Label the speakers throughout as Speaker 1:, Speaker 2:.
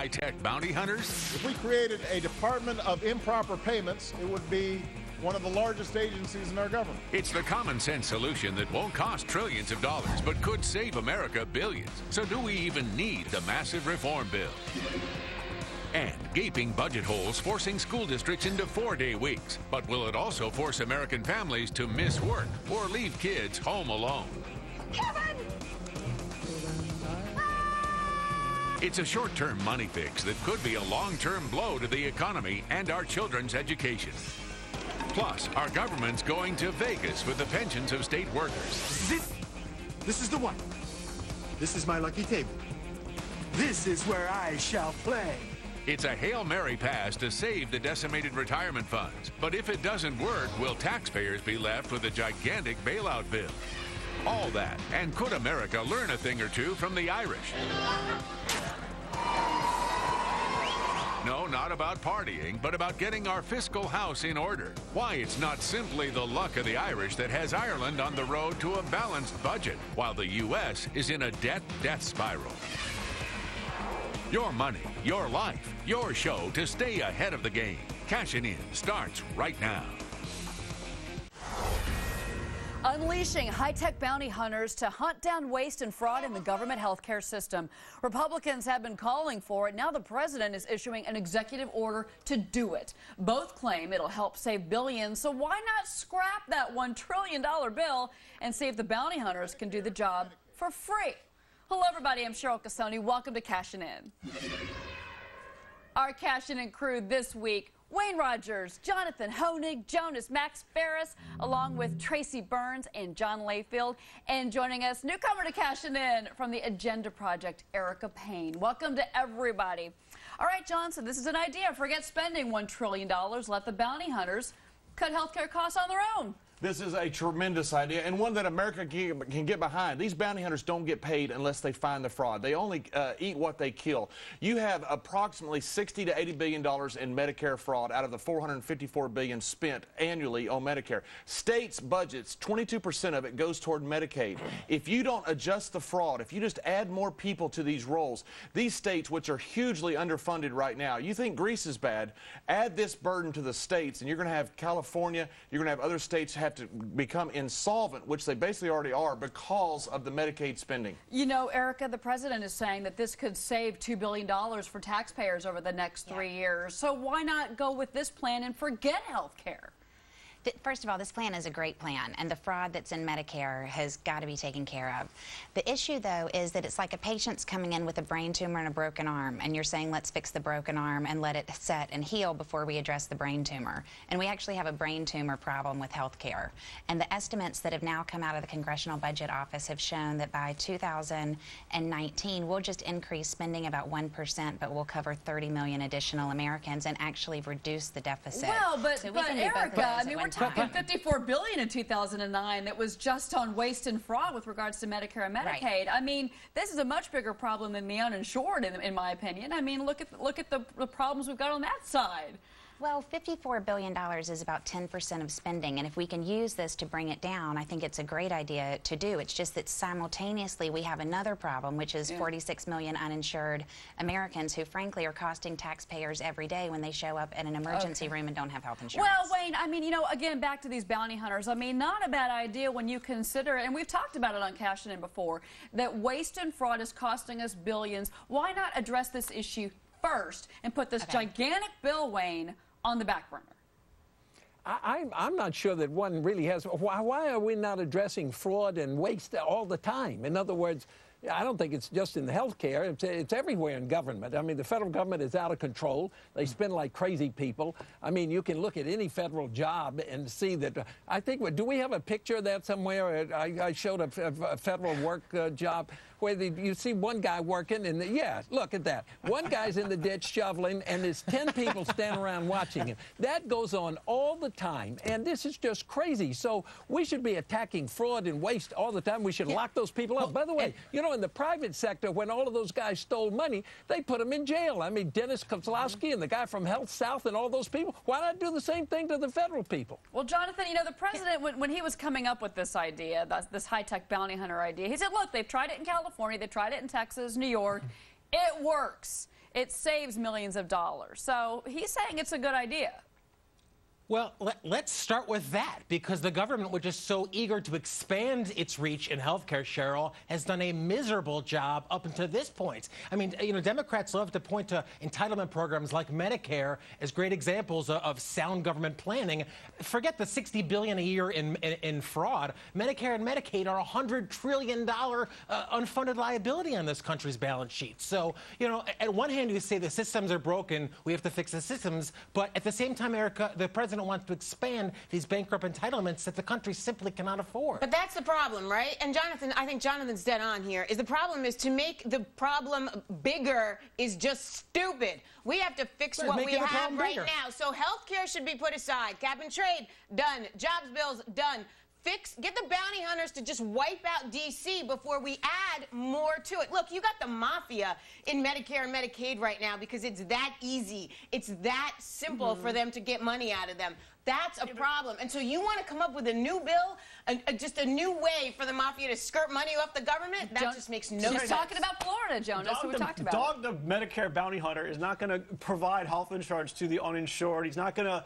Speaker 1: high-tech bounty hunters?
Speaker 2: If we created a Department of Improper Payments, it would be one of the largest agencies in our government.
Speaker 1: It's the common sense solution that won't cost trillions of dollars, but could save America billions. So do we even need the massive reform bill? And gaping budget holes forcing school districts into 4-day weeks. But will it also force American families to miss work or leave kids home alone?
Speaker 3: Kevin!
Speaker 1: It's a short-term money fix that could be a long-term blow to the economy and our children's education. Plus, our government's going to Vegas with the pensions of state workers.
Speaker 4: This is the one. This is my lucky table. This is where I shall play.
Speaker 1: It's a Hail Mary pass to save the decimated retirement funds. But if it doesn't work, will taxpayers be left with a gigantic bailout bill? All that, and could America learn a thing or two from the Irish? No, not about partying, but about getting our fiscal house in order. Why it's not simply the luck of the Irish that has Ireland on the road to a balanced budget, while the U.S. is in a debt spiral. Your money, your life, your show to stay ahead of the game. Cashin' In starts right now.
Speaker 5: Unleashing high-tech bounty hunters to hunt down waste and fraud in the government healthcare system. Republicans have been calling for it. Now the president is issuing an executive order to do it. Both claim it'll help save billions, so why not scrap that $1 trillion bill and see if the bounty hunters can do the job for free? Hello, everybody. I'm Cheryl Casoni. Welcome to Cashin' In. Our Cashin' In crew this week: Wayne Rogers, Jonathan Hoenig, Jonas Max Ferris, along with Tracy Burns and John Layfield. And joining us, newcomer to Cashin' In from the Agenda Project, Erica Payne. Welcome to everybody. All right, John, so this is an idea. Forget spending $1 trillion. Let the bounty hunters cut healthcare costs on their own.
Speaker 6: This is a tremendous idea, and one that America can get behind. These bounty hunters don't get paid unless they find the fraud. They only eat what they kill. You have approximately $60 to $80 billion in Medicare fraud out of the $454 billion spent annually on Medicare. States' budgets, 22% of it goes toward Medicaid. If you don't adjust the fraud, if you just add more people to these roles, these states, which are hugely underfunded right now, you think Greece is bad, add this burden to the states, and you're going to have California, you're going to have other states have to become insolvent, which they basically already are, because of the Medicaid spending. You know, Erica, the president is saying that this could save $2 billion for taxpayers over the next 3 years. So why not go with this plan and forget health care?
Speaker 3: First of all, this plan is a great plan, and the fraud that's in Medicare has got to be taken care of. The issue, though, is that it's like a patient's coming in with a brain tumor and a broken arm, and you're saying, let's fix the broken arm and let it set and heal before we address the brain tumor. And we actually have a brain tumor problem with health care. And the estimates that have now come out of the Congressional Budget Office have shown that by 2019, we'll just increase spending about 1%, but we'll cover 30 million additional Americans and actually reduce the deficit.
Speaker 5: Well, but,
Speaker 3: so
Speaker 5: but Erica, I mean, we're talking $54 billion in 2009 that was just on waste and fraud with regards to Medicare and Medicaid. Right. I mean, this is a much bigger problem than the uninsured, in my opinion. I mean, look at the problems we've got on that side.
Speaker 3: Well, $54 billion is about 10% of spending, and if we can use this to bring it down, I think it's a great idea to do. It's just that simultaneously we have another problem, which is 46 million uninsured Americans who, frankly, are costing taxpayers every day when they show up in an emergency room and don't have health insurance.
Speaker 5: Well, Wayne, I mean, you know, again, back to these bounty hunters. I mean, not a bad idea when you consider, and we've talked about it on Cashin' In before, that waste and fraud is costing us billions. Why not address this issue first and put this gigantic bill, Wayne, on the back burner?
Speaker 7: I'm not sure that one really has. Why are we not addressing fraud and waste all the time? In other words, I don't think it's just in the health care. It's everywhere in government. I mean, the federal government is out of control. They spend like crazy people. I mean, you can look at any federal job and see that. I think, do we have a picture of that somewhere? I showed a federal work job where you see one guy working, and yeah, look at that. One guy's in the ditch shoveling, and there's 10 people standing around watching him. That goes on all the time, and this is just crazy. So we should be attacking fraud and waste all the time. We should lock those people up. By the way, you know, in the private sector, when all of those guys stole money, they put them in jail. I mean, Dennis Kozlowski and the guy from Health South and all those people. Why not do the same thing to the federal people?
Speaker 5: Well, Jonathan, you know, the president, when he was coming up with this idea, this high-tech bounty hunter idea, he said, look, they've tried it in California, they tried it in Texas, New York. It works. it saves millions of dollars. So he's saying it's a good idea.
Speaker 8: Well, let's start with that, because the government, which is so eager to expand its reach in healthcare, Cheryl, has done a miserable job up until this point. I mean, you know, Democrats love to point to entitlement programs like Medicare as great examples of sound government planning. Forget the $60 billion a year in fraud. Medicare and Medicaid are $100 trillion unfunded liability on this country's balance sheet. So, you know, at one hand, you say the systems are broken, we have to fix the systems, but at the same time, Erica, the president wants to expand these bankrupt entitlements that the country simply cannot afford.
Speaker 9: But that's the problem, right? And Jonathan, I think Jonathan's dead on here, is the problem is to make the problem bigger is just stupid. We have to fix what we have right now. So healthcare should be put aside. Cap and trade, done. Jobs bills, done. Get the bounty hunters to just wipe out D.C. before we add more to it. Look, you got the mafia in Medicare and Medicaid right now because it's that easy. It's that simple for them to get money out of them. That's a problem. And so you want to come up with a new bill, just a new way for the mafia to skirt money off the government? That just makes no sense.
Speaker 5: She's talking about Florida, Jonas, who we talked about.
Speaker 10: Dog, the Medicare bounty hunter, is not going to provide health insurance to the uninsured. He's not going to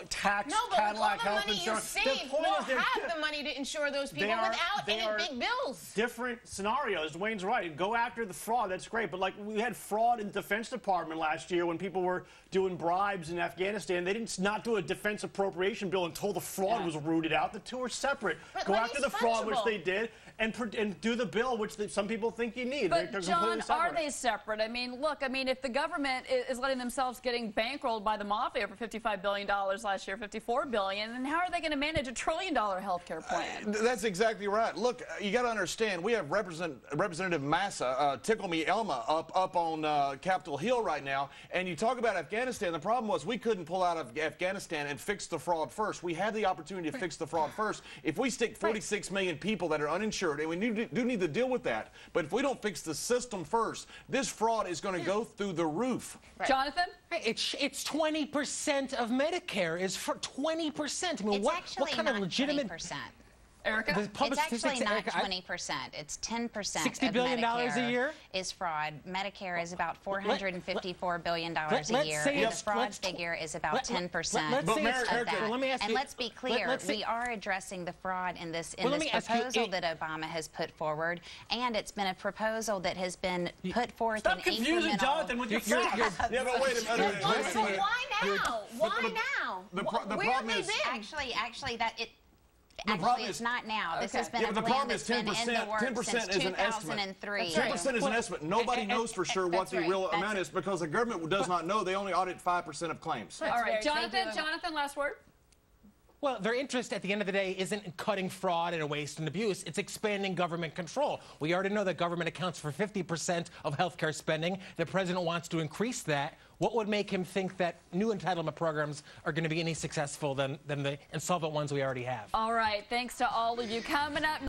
Speaker 10: tax Cadillac health insurance.
Speaker 9: No, but all the money you save will have the money to insure those people without any big bills.
Speaker 10: Different scenarios. Dwayne's right. Go after the fraud. That's great. But, like, we had fraud in the Defense Department last year when people were doing bribes in Afghanistan. They didn't not do a defense appropriation bill until the fraud was rooted out. The two are separate.
Speaker 9: But
Speaker 10: go after the fraud, which they did, and do the bill, which some people think you need.
Speaker 5: But, John, are they separate? I mean, look, I mean, if the government is letting themselves getting bankrolled by the mafia for $55 billion last year, $54 billion, then how are they going to manage a $1 trillion health care plan?
Speaker 6: That's exactly right. Look, you got to understand, we have Representative Massa, Tickle Me Elma, up on Capitol Hill right now, and you talk about Afghanistan. The problem was we couldn't pull out of Afghanistan and fix the fraud first. We had the opportunity to fix the fraud first. If we stick 46 million people that are uninsured, and we do need to deal with that, but if we don't fix the system first, this fraud is going to go through the roof.
Speaker 5: Jonathan?
Speaker 8: It's 20% of Medicare is for 20%. I mean, what kind of legitimate
Speaker 3: 20%.
Speaker 5: Erica?
Speaker 3: It's actually not 20%. It's 10%
Speaker 8: $60
Speaker 3: of
Speaker 8: billion
Speaker 3: Medicare
Speaker 8: a year
Speaker 3: is fraud. Medicare is about $454 billion a year, and the fraud figure is about 10% of that. And let's be clear, we are addressing the fraud in this proposal that Obama has put forward, and it's been a proposal that has been put forth in incremental...
Speaker 10: Stop confusing Jonathan with your facts.
Speaker 6: Yeah, but wait a minute.
Speaker 9: Why now? Why now?
Speaker 6: Where have they been?
Speaker 3: Actually, it's not now. This has been a plan that's been in the works since 2003.
Speaker 6: 10% is an estimate. Nobody knows for sure what the real amount is because the government does not know. They only audit 5% of claims.
Speaker 5: All right, Jonathan, last word.
Speaker 8: Well, their interest at the end of the day isn't in cutting fraud and waste and abuse. It's expanding government control. We already know that government accounts for 50% of healthcare spending. The president wants to increase that. What would make him think that new entitlement programs are going to be any successful than the insolvent ones we already have?
Speaker 5: All right. Thanks to all of you. Coming up.